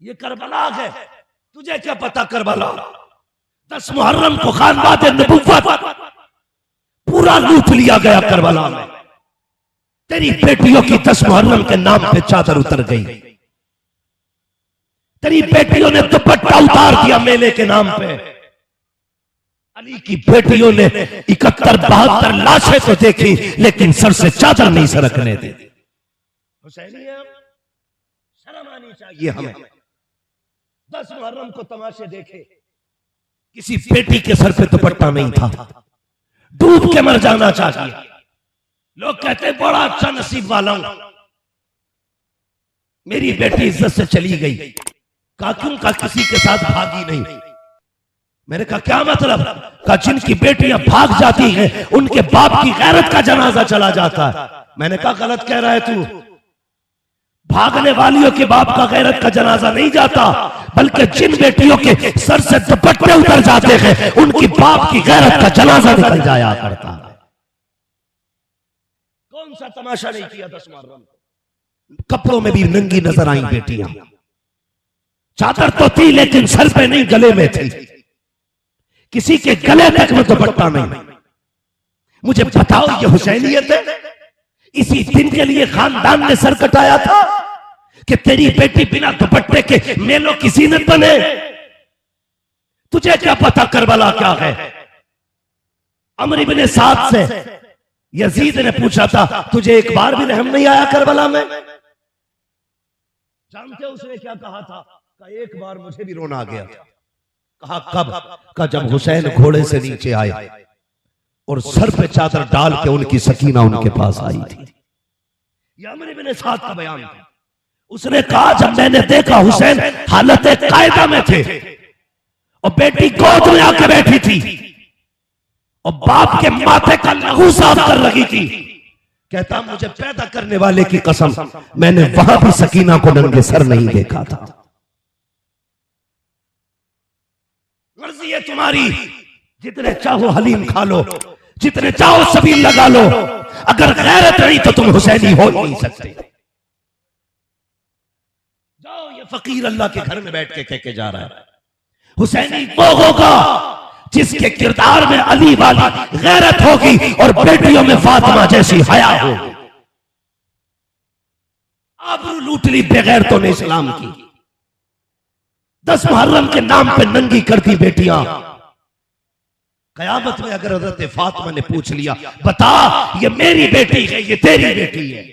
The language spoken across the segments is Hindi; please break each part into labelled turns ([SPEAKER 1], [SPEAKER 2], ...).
[SPEAKER 1] ये करबला है, तुझे क्या पता करबला। 10 मुहर्रम को खानबाद नबुव्वत पूरा लूट लिया गया करबला में। तेरी बेटियों की 10 मुहर्रम के नाम पे चादर उतर गई। तेरी बेटियों ने दुपट्टा उतार दिया मेले के नाम पे। अली की बेटियों ने 71-72 लाशें तो देखी, लेकिन सर से चादर नहीं सरकने दी। हुसैनी है, शर्म आनी चाहिए हमें। 10 मुहर्रम को तमाशे देखे, किसी बेटी के सर पे दुपट्टा नहीं था, डूब के मर जाना चाहिए। लोग कहते बड़ा अच्छा नसीब वाला हूं, मेरी बेटी इज्जत से चली गई। कहा क्यों? का किसी के साथ भागी नहीं। मैंने कहा क्या मतलब? कहा जिनकी बेटियां भाग जाती हैं उनके बाप की गैरत का जनाजा चला जाता है। मैंने कहा गलत कह रहा है तू, भागने वालियों के बाप का गैरत का जनाजा नहीं जाता, बल्कि जिन बेटियों के सर से दुपट्टे उतर जाते हैं उनकी बाप की गैरत का जनाजा निकल जाया करता है। कौन सा तमाशा नहीं किया 10 मुहर्रम? कपड़ों में भी नंगी नजर आई बेटियां, चादर तो थी लेकिन सर पे नहीं, गले में थी। किसी के गले तक में दुपट्टा नहीं। मुझे बताओ ये हुसैनियत है? इसी दिन के लिए खानदान ने सर कटाया था कि तेरी बेटी बिना दुपट्टे के मेलों की जीनत बने। तुझे क्या पता करबला क्या है? अमर इब्न साद से यजीद ने पूछा था तुझे एक बार भी रहम नहीं आया करबला में? जानते हो उसने क्या कहा था? एक बार मुझे भी रोना आ गया। कहा कब? का जब हुसैन घोड़े से नीचे आए और सर पे चादर डाल के उनकी सकीना उनके पास आई थी। ये अमर इब्न साद का बयान था। उसने कहा जब मैंने देखा हुसैन हालत कायदा में थे और बेटी गोद में आके बैठी थी और बाप के माथे का लहू साफ कर रही थी, कहता मुझे पैदा करने वाले की कसम मैंने वहां भी सकीना को नंगे सर नहीं देखा था। मर्जी है तुम्हारी, जितने चाहो हलीम खा लो, जितने चाहो सबील लगा लो, अगर गैरत नहीं तो तुम हुसैनी हो नहीं सकते। जाओ, ये फकीर अल्लाह के घर में बैठ के कह के जा रहा है हुसैनी वो होगा जिसके किरदार में अली वाली गैरत होगी और बेटियों में फातिमा जैसी हया होगी। आबरू लूट ली बेगैरतों ने इस्लाम की। 10 मुहर्रम के नाम पे नंगी करती बेटियां। कयामत में अगर हजरत फातिमा ने पूछ लिया बता ये मेरी बेटी है ये तेरी बेटी है,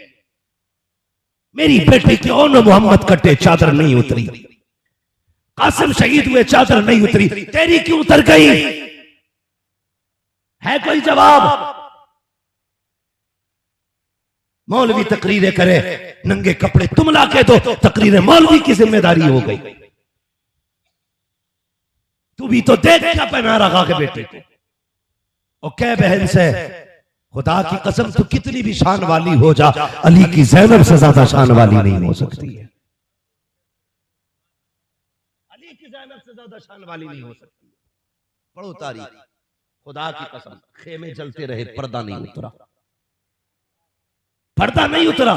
[SPEAKER 1] मेरी बेटी क्यों न मोहम्मद कटे चादर नहीं उतरी, कासिम शहीद हुए चादर नहीं उतरी, तेरी क्यों उतर गई? है कोई जवाब? मौलवी तकरीरें करे, नंगे कपड़े तुम ला के दो, तकरीरें मौलवी की जिम्मेदारी हो गई। तू भी तो देख क्या पहना रखा के बेटे को। और कह बहन से खुदा की कसम तू कितनी भी शान वाली हो जा, अली की ज़ैनब से ज्यादा शान वाली नहीं हो सकती है। अली की ज़ैनब से ज्यादा शान वाली नहीं हो सकती। पढ़ो तारीख। खुदा की कसम खेमे जलते रहे, पर्दा नहीं उतरा, पर्दा नहीं उतरा।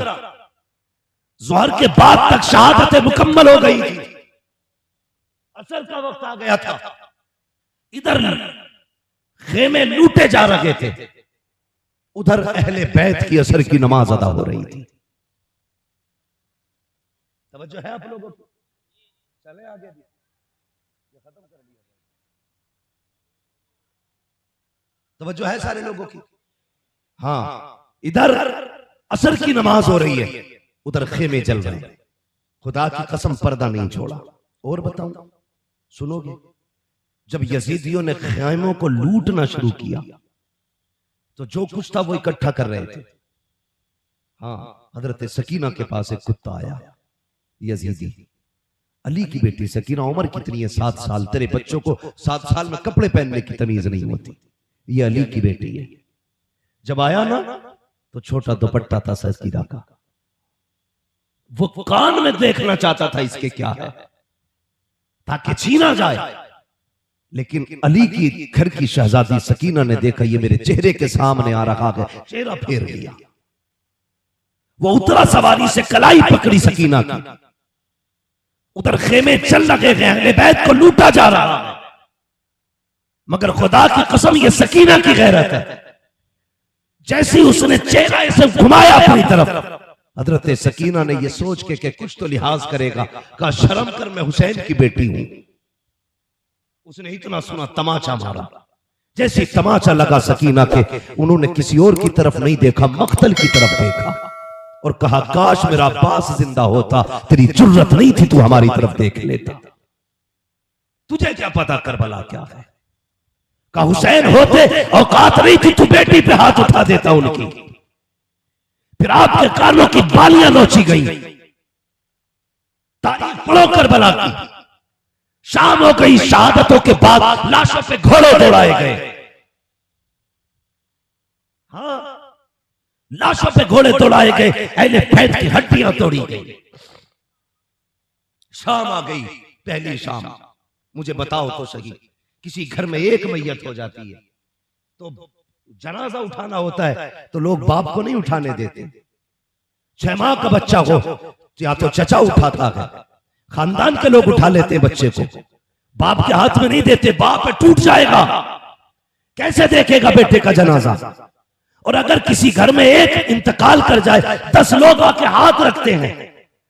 [SPEAKER 1] ज़ोहर के बाद तक शहादतें मुकम्मल हो गई थी, असर का वक्त आ गया था। इधर खेमे लूटे जा रहे थे, उधर अहले बैत की असर की नमाज अदा हो रही थी। तवज्जो है आप लोगों को? चले आगे भी ये खत्म कर दिया। तवज्जो है सारे लोगों की? हाँ, इधर असर की नमाज हो रही है, उधर खेमे जल रहे हैं। खुदा की कसम पर्दा नहीं छोड़ा। और बताऊं, सुनोगे? जब यजीदियों ने खैमों को लूटना शुरू किया तो जो कुछ था वो इकट्ठा कर रहे थे। हाँ, हजरत सकीना के पास एक कुत्ता आया, यजीदी, अली की बेटी सकीना, उम्र कितनी है? 7 साल। तेरे बच्चों को 7 साल में कपड़े पहनने की तमीज नहीं होती, ये अली की बेटी है। जब आया ना तो छोटा दुपट्टा था सकीना का, वो कान में देखना चाहता था इसके क्या है ताकि छीना जाए, लेकिन अली की घर की शहजादी सकीना ने देखा ये मेरे चेहरे के सामने आ रहा है, चेहरा फेर लिया। वो उतरा सवारी से, कलाई पकड़ी सकीना की, उधर खेमे चल लगे गए, अहले बैत को लूटा जा रहा है, मगर खुदा की कसम ये सकीना की गैरत है। जैसी उसने चेहरा से घुमाया अपनी तरफ, हजरत सकीना ने ये सोच के कि कुछ तो लिहाज करेगा, कहा शर्म कर, मैं हुसैन की बेटी हूं। उसने इतना सुना, तमाचा मारा। जैसे तमाचा लगा सकीना के, उन्होंने किसी और की तरफ नहीं देखा, मक्तल की तरफ देखा और कहा काश मेरा अब्बास जिंदा होता, तेरी जुर्रत नहीं थी, तू हमारी तरफ देख लेता। तुझे क्या पता करबला क्या है? कहा हुसैन होते औकात नहीं थी, तू बेटी पे हाथ उठा देता उनकी। फिर आपके कानों की बालियां नोची गई। तारीख पढ़ो करबला की। शाम हो गई, शहादतों के बाद लाशों पे घोड़े दौड़ाए गए। हाँ, लाशों पे घोड़े दौड़ाए गए, अहले बैत की हड्डियां तोड़ी गई। शाम आ गई, पहली शाम। मुझे बताओ तो सही, किसी घर में एक मैयत हो जाती है तो जनाजा उठाना होता है तो लोग बाप को नहीं उठाने देते। 6 माह का बच्चा हो या तो चचा उठाता है, खानदान के लोग उठा लेते हैं बच्चे को, बाप के हाथ में नहीं देते, बाप टूट जाएगा, कैसे देखेगा बेटे का जनाजा। और अगर किसी घर में एक इंतकाल कर जाए, 10 लोग आके हाथ रखते हैं।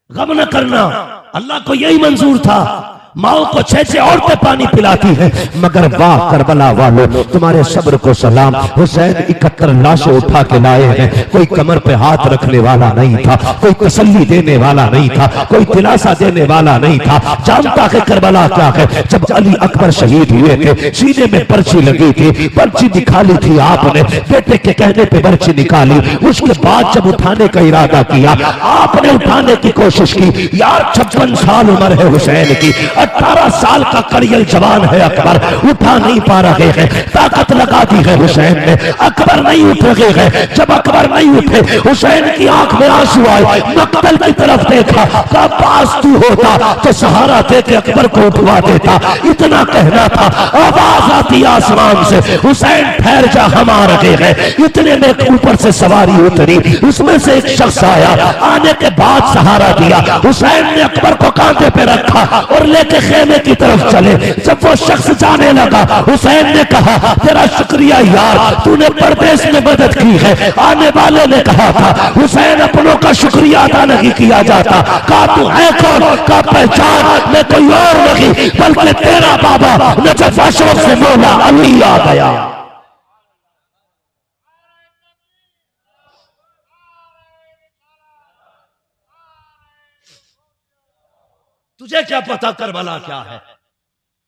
[SPEAKER 1] गम न करना, अल्लाह को यही मंजूर था। माओ को 6 औरतें पानी पिलाती हैं, मगर वाह करबला वालों, तुम्हारे सब्र को सलाम। हुसैन 71 लाशें उठा के लाए हैं, कोई कमर पे हाथ रखने वाला नहीं था, कोई तसल्ली देने वाला नहीं था, कोई दिलासा देने वाला नहीं था। जानता है करबला क्या है? जब अली अकबर शहीद हुए थे, सीने में पर्ची लगी थी, पर्ची निकाली थी आपने, बेटे के कहने पे पर्ची निकाली। उसके बाद जब उठाने का इरादा किया, आपने उठाने की कोशिश की। यार 56 साल उम्र है हुसैन की, 18 साल का कड़ियल जवान है अकबर, उठा नहीं पा रहे हैं। ताकत लगा दी है हुसैन ने, अकबर नहीं उठ रहे हैं। जब अकबर नहीं उठे, हुसैन की आंख में आंसू आए, मक्तल की तरफ देखा, का पास तू होता तो सहारा दे के अकबर को उठवा देता। इतना कहना था, आवाज आती आसमान से, हुसैन ठहर जा, हम आ रहे हैं। इतने में ऊपर से सवारी उतरी, उसमें से एक शख्स आया, आने के बाद सहारा दिया। हुसैन ने अकबर को कांधे पे रखा और लेके खेमे की तरफ चले। जब वो शख्स जाने लगा, हुसैन ने कहा तेरा शुक्रिया यार, तूने परदेश में मदद की है। आने वाले ने कहा था हुसैन अपनों का शुक्रिया अदा नहीं किया जाता। कहा तू है कौन? का पहचान मैं कोई और नहीं बल्कि तेरा बाबा नजफ अशरफ से मौला अली आ गया। तुझे क्या पता करबला क्या है?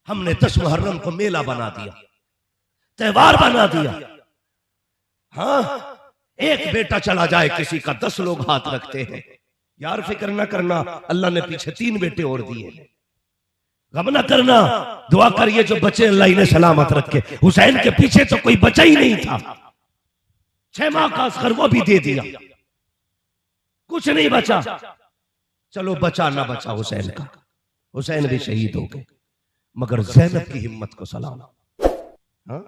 [SPEAKER 1] हमने 10 मुहर्रम को मेला बना दिया, त्योहार बना दिया। हाँ, एक बेटा चला जाए किसी का, 10 लोग हाथ रखते हैं। यार फिक्र न करना, अल्लाह ने पीछे 3 बेटे और दिए। गम न करना, दुआ करिए जो बचे अल्लाह इन्हें सलामत रखे। हुसैन के पीछे तो कोई बचा ही नहीं था। 6 माह का असगर वो भी दे दिया, कुछ नहीं बचा। चलो बचा ना बचा हुसैन का, हुसैन भी शहीद हो गए, मगर ज़ैनब की हिम्मत को सलाम। हाँ?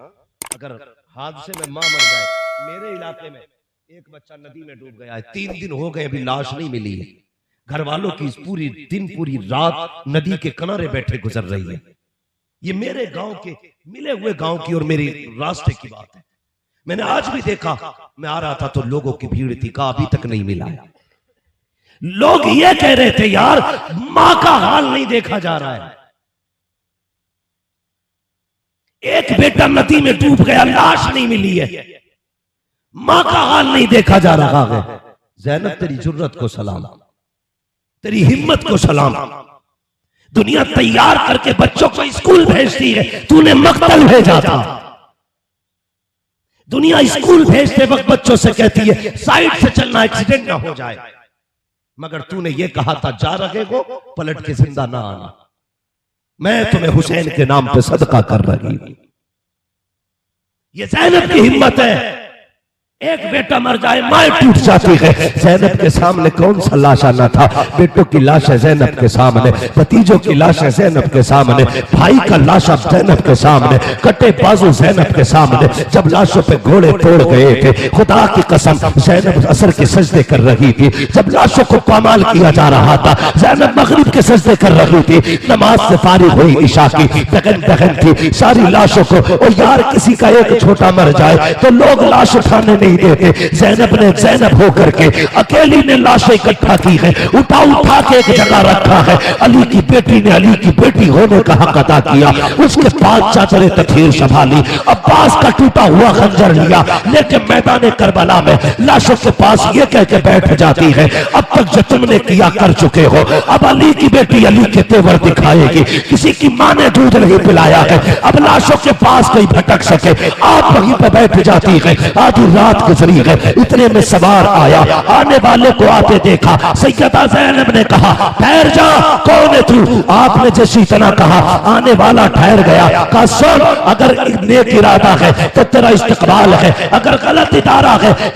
[SPEAKER 1] अगर हादसे में मां मर जाए, मेरे इलाके में एक बच्चा नदी में डूब गया है, 3 दिन हो गए, अभी लाश नहीं मिली है। घर वालों की पूरी रात नदी के किनारे बैठे गुजर रही है। ये मेरे गांव के, मिले हुए गांव की और मेरी रास्ते की बात है। मैंने आज भी देखा, मैं आ रहा था तो लोगों की भीड़ थी, कहा अभी तक नहीं मिला है। लोग ये कह रहे थे यार मां का हाल नहीं देखा जा रहा है। एक बेटा नदी में डूब गया, लाश नहीं मिली है, मां का हाल नहीं देखा जा रहा है। ज़ैनब तेरी जुर्रत को सलाम, तेरी हिम्मत को सलाम। दुनिया तैयार करके बच्चों को स्कूल भेजती है, तूने मक्तल भेजा था। दुनिया स्कूल भेजते वक्त बच्चों से कहती है साइड से चलना, एक्सीडेंट ना हो जाए, मगर तूने ये कहा था जा रहे हो पलट के जिंदा ना आना। मैं तुम्हें हुसैन के नाम पे सदका कर रही हूं। ये ज़ैनब की हिम्मत है। एक बेटा मर जाए माए टूट जाती है। ज़ैनब के सामने कौन सा लाशा न था। बेटों की लाश है ज़ैनब के सामने, भतीजों की लाश है ज़ैनब के सामने, भाई का लाशा ज़ैनब के सामने, कटे बाजू ज़ैनब के सामने। जब लाशों पे घोड़े तोड़ गए थे, खुदा की कसम ज़ैनब असर के सजदे कर रही थी। जब लाशों को पामाल किया जा रहा था, ज़ैनब मगरिब के सजदे कर रही थी। नमाज से फारिग हुई इशा की, दगन दगन थी सारी लाशों को। और यार किसी का एक छोटा मर जाए तो लोग लाश उठाने नहीं देते। ज़ैनब ने ज़ैनब होकर के अकेली ने लाशें इकट्ठा की है, उठा उठा के एक जगह रखा है। अली की बेटी ने अली की बेटी होने का हक अदा किया। उसके बाद चादरे तखीर संभाली, अब्बास का टूटा हुआ खंजर लिया, लेकिन मैदान करबला में लाशों के पास ये कह के बैठ जाती है, अब तक जो तुमने किया कर चुके हो। अब अली की बेटी अली के तेवर दिखाएगी। किसी की माँ ने दूध नहीं पिलाया है, अब लाशों के पास कोई भटक सके, आप वहीं पर बैठ जाती है। आधी रात गुजरी है, इतने में सवार आया, आने वाले को आते देखा। सैयदा ज़ैनब ने कहा ठहर जा, कौन है तू? आपने जैसी इतना कहा, आने वाला ठहर गया। कहा सुन, अगर नेक इरादा है तो तेरा इस्तकबाल है, अगर गलत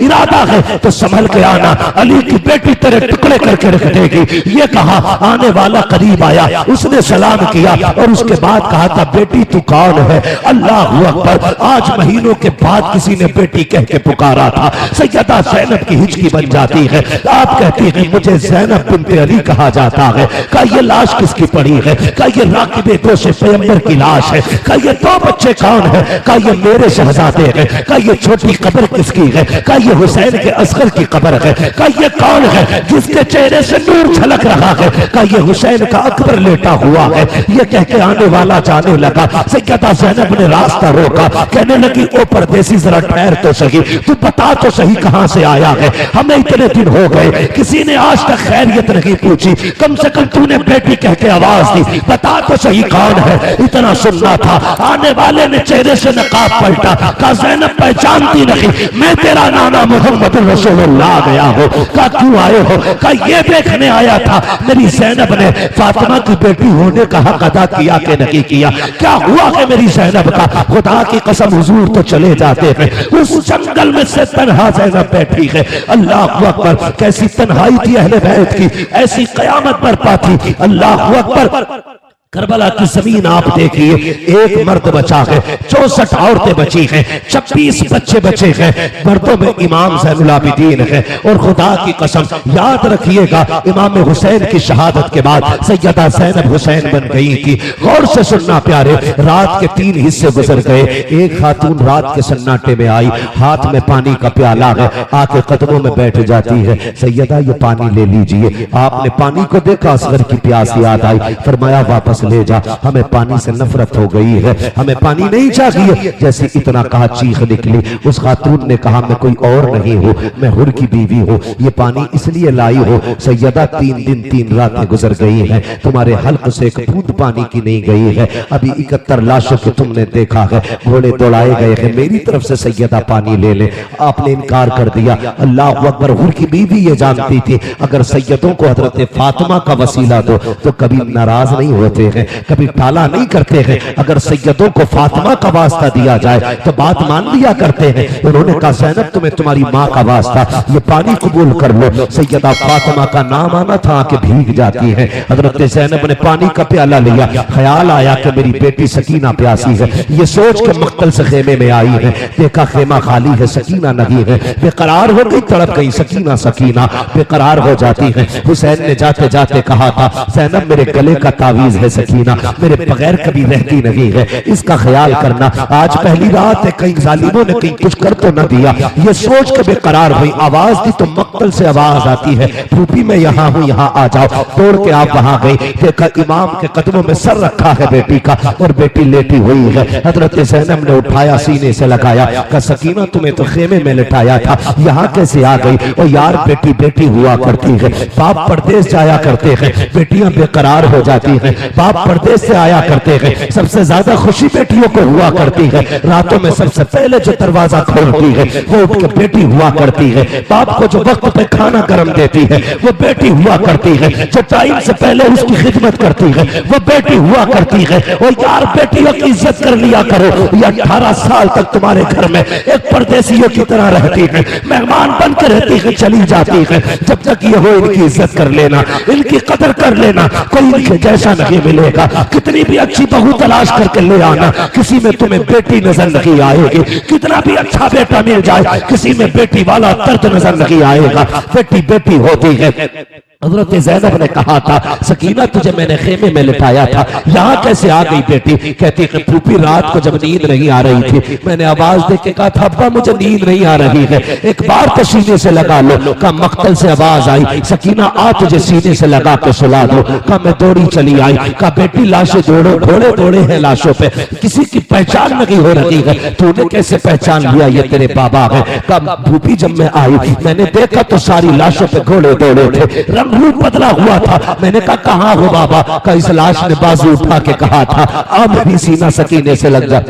[SPEAKER 1] इरादा है तो संभल के आना, अली की बेटी तेरे टुकड़े करके रख देगी। ये कहा, आने वाला करीब आया, उसने सलाम किया और उसके बाद कहा था बेटी तू कौन है? अल्लाह अकबर। आज महीनों के बाद किसी ने बेटी कह के पुकारा था। सैयदा ज़ैनब की हिचकी बन जाती है। आप कहती हैं मुझे ज़ैनब बिन्ते अली कहा जाता है। क्या ये लाश किसकी पड़ी है? क्या ये राकिबे दोषे पैगंबर की लाश है? क्या ये दो बच्चे कौन है? क्या ये मेरे शहजादे हैं? क्या ये छोटी कब्र किसकी है? क्या ये हुसैन के असगर की कब्र है? क्या ये कौन है जिसके चेहरे से नूर झलक रहा है? क्या ये हुसैन का अकबर लेटा हुआ है? ये कह के आने वाला जाने लगा। सैयदा ज़ैनब ने रास्ता रोका, कहने लगी ओ परदेसी जरा ठहर तो सही, तू बता तो सही कहां से आया है? हमें इतने दिन हो गए किसी ने आज तक खैरियत नहीं पूछी, कम से कम तूने बेटी कह के आवाज दी, बता तो सही कौन है? इतना सुनना था। आने वाले ने चेहरे से नकाब पलटा, कहा ज़ैनब पहचानती नहीं, मैं तेरा नाना मोहम्मद रसूलुल्लाह गया हो। कहा क्यों आए हो? कहा ये देखने आया था मेरी ज़ैनब ने फातिमा की बेटी होने का हक अदा किया कि नहीं किया। क्या हुआ है मेरी ज़ैनब का? खुदा की कसम हुजूर तो चले जाते हैं, उस जंगल में से तन्हा ज़ैनब बैठी है। अल्लाह अकबर, कैसी तन्हाई थी अहले बैत की, ऐसी कयामत बरपा थी। अल्लाह अकबर। करबला की जमीन आप देखिए, एक मर्द बचा है, 64 औरतें बची हैं, 26 बच्चे बचे हैं। मर्दों में इमाम ज़ैनुल आबिदीन है। और खुदा की कसम याद रखिएगा, इमाम हुसैन की शहादत के बाद सैयदा ज़ैनब हुसैन बन गई थी। गौर से सुनना प्यारे, रात के 3 हिस्से गुजर गए। एक खातून रात के सन्नाटे में आई, हाथ में पानी का प्याला है, आके कदमों में बैठ जाती है। सैयदा ये पानी ले लीजिए। आपने पानी को देखा, असगर की प्यास याद आई, फरमाया वापस ले जा, हमें पानी से नफरत हो गई है, हमें पानी नहीं चाहिए। जैसे इतना कहा चीख निकली। उस खातून ने कहा मैं कोई और नहीं हूँ, मैं हुर की बीवी हूँ, ये पानी इसलिए लाई हो सैयदा 3 दिन 3 रातें गुजर गई हैं, तुम्हारे हल्क से एक बूंद पानी की नहीं गई है। अभी 71 लाशों को तुमने देखा है, घोड़े दौड़ाए गए हैं, मेरी तरफ से सैयदा पानी ले ले। आपने इनकार कर दिया। अल्लाह अकबर। हुर की बीवी ये जानती थी अगर सैयदों को हजरत फातिमा का वसीला दो तो कभी नाराज नहीं होते हैं, कभी टाला नहीं करते हैं। अगर सैयदों को फातिमा का वास्ता दिया जाए तो बात मान लिया करते हैं। उन्होंने कहा ज़ैनब तुम्हें तुम्हारी माँ का वास्ता, ये पानी कबूल कर लो। सैयदा फातिमा का नाम आना था कि भीग जाती है। हजरत ज़ैनब ने पानी का प्याला लिया, ख्याल आया कि मेरी बेटी सकीना प्यासी है। ये सोच के मक्तल से खेमे में आई है, देखा खेमा खाली है, सकीना नहीं है। बेकरार हो गई, तड़प गई, सकीना सकीना बेकरार हो जाती है। हुसैन ने जाते जाते कहा था ज़ैनब मेरे गले का तावीज है सकीना, मेरे बगैर कभी रहती नहीं है, इसका ख्याल करना। आज पहली रात है, कहीं जालिमों ने कहीं कुछ कर तो न दिया। ये सोच के बेकरार हुई, आवाज दी तो मक्तल से आवाज आती है, फूफी मैं यहाँ हूँ, यहाँ आ जाओ। दौड़ के आप वहां गई, देखा इमाम के कदमों में सर रखा है बेटी का और बेटी लेटी हुई है। हजरत ज़ैनब ने उठाया, सीने से लगाया, कहा सकीना तुम्हें तो खेमे में लिटाया था, यहाँ कैसे आ गई? और यार बेटी बेटी हुआ करती है, बाप परदेश जाया करते हैं, बेटियां बेकरार हो जाती हैं, बाप बाप परदेश से आया करते हैं, सबसे ज्यादा खुशी बेटियों को हुआ करती है। रातों में सबसे पहले जो दरवाजा खोलती है वो उठ के बेटी हुआ करती है। बाप को जो वक्त पे खाना गरम देती है वो बेटी हुआ करती है। जो टाइम से पहले उसकी खिदमत करती है वो बेटी हुआ करती है। और यार बेटियों की इज्जत कर लिया करो। ये 18 साल तक तुम्हारे घर में एक परदेसियों की तरह रहती है, मेहमान बनकर रहती है, चली जाती है। जब तक ये हो इनकी इज्जत कर लेना, इनकी कदर कर लेना, कोई इनके जैसा नहीं मिलेगा। कितनी भी अच्छी बहू तलाश करके ले आना, किसी में तुम्हें बेटी नजर नहीं आएगी। कितना भी अच्छा बेटा मिल जाए, किसी में बेटी वाला दर्द नजर नहीं आएगा। बेटी बेटी होती है। हज़रत ज़ैनब ने कहा था, सकीना तुझे मैंने खेमे में लिटाया था, यहाँ कैसे आ गई बेटी? कहती है फूफी रात को जब नींद नहीं आ रही थी, मैंने आवाज दे के कहा था अब्बा मुझे नींद नहीं आ रही है, एक बार तो सीने से लगा लो। कहा मख्तल से आवाज आई, सकीना आ तुझे सीने से लगा के सुला दो। कहा मैं दौड़ी चली आई। कहा बेटी लाशें दौड़ो, घोड़े दौड़े हैं लाशों पे, किसी की पहचान नहीं हो रही है, तूने कैसे पहचान लिया ये तेरे बाबा है? कहा फूफी जब मैं आई मैंने देखा तो सारी लाशों पे घोड़े दौड़े थे, रूप बदला हुआ था। मैंने कहा कहां हो बाबा? का इस लाश ने बाजू उठा के कहा था आ मेरी सीना सकीने से लग जा,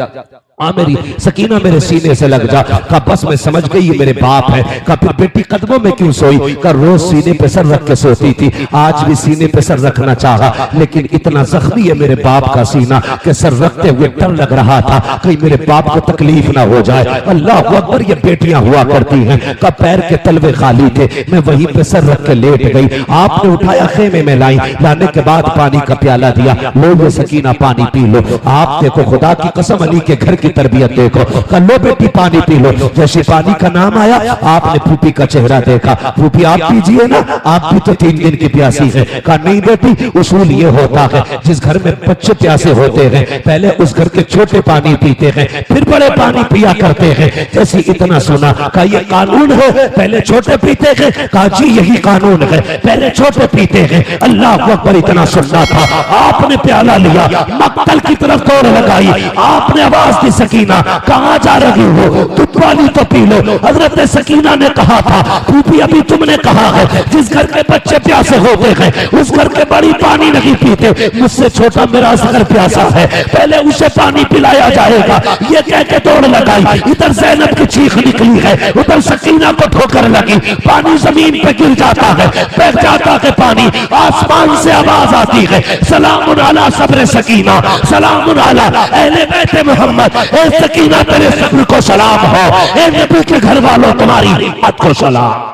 [SPEAKER 1] आ मेरी सकीना मेरे सीने से लग जा। का बस मैं समझ गई ये मेरे बाप है। का फिर बेटी कदमों में क्यों सोई? का रोज सीने पे सर रख के सोती थी, आज भी सीने पे सर रखना चाहा, लेकिन इतना जख्मी है मेरे बाप का सीना कि सर रखते हुए डर लग रहा था कहीं मेरे बाप को तकलीफ ना हो जाए। अल्लाह अकबर, ये बेटियां हुआ करती हैं। का पैर के तलवे खाली थे, मैं वहीं पे सर रख के लेट गई। आपने उठाया, खेमे में लाई, लाने के बाद पानी का प्याला दिया, लो ये सकीना पानी पी लो। आप देखो खुदा की कसम अली के घर की तरबियत देखो। कल लो बेटी पानी पी लो। जैसे पानी का नाम आया आपने फूफी का चेहरा देखा, फूफी आप पीजिए ना, आप भी तो 3 दिन की प्यासी है। कहा नहीं बेटी, उसूल ये होता है जिस घर में बच्चे प्यासे होते हैं पहले उस घर के छोटे पानी पीते हैं फिर बड़े पानी पिया करते हैं। जैसे इतना सुना, कहा ये कानून है, पहले छोटे पीते हैं? कहा जी यही कानून है, पहले छोटे पीते हैं। अल्लाह अकबर, इतना सुनना था। आपने प्याला लिया, मक्तल की तरफ दौड़ लगाई, आपने आवाज दी सकीना कहां जा रही हो? दूध पानी तो पी लो। हजरत सकीना ने कहा था फूफी अभी तुमने कहा है जिस घर के बच्चे प्यासे होते हैं उस घर के बड़ी पानी नहीं पीते, मुझसे छोटा मेरा असगर प्यासा है, पहले उसे पानी पिलाया जाएगा। ये कह के दौड़ लगाई, इधर ज़ैनब की चीख निकली है, उधर सकीना को ठोकर लगी, पानी जमीन पे गिर जाता है, बह जाता है पानी, आसमान से आवाज आती है सलामुन अला सब्र सकीना, सलामुन अला अहले बैत मोहम्मद। ए सकीना तेरे सब्र को सलाम हो, ए नबी के घर वालों तुम्हारी हिम्मत को सलाम।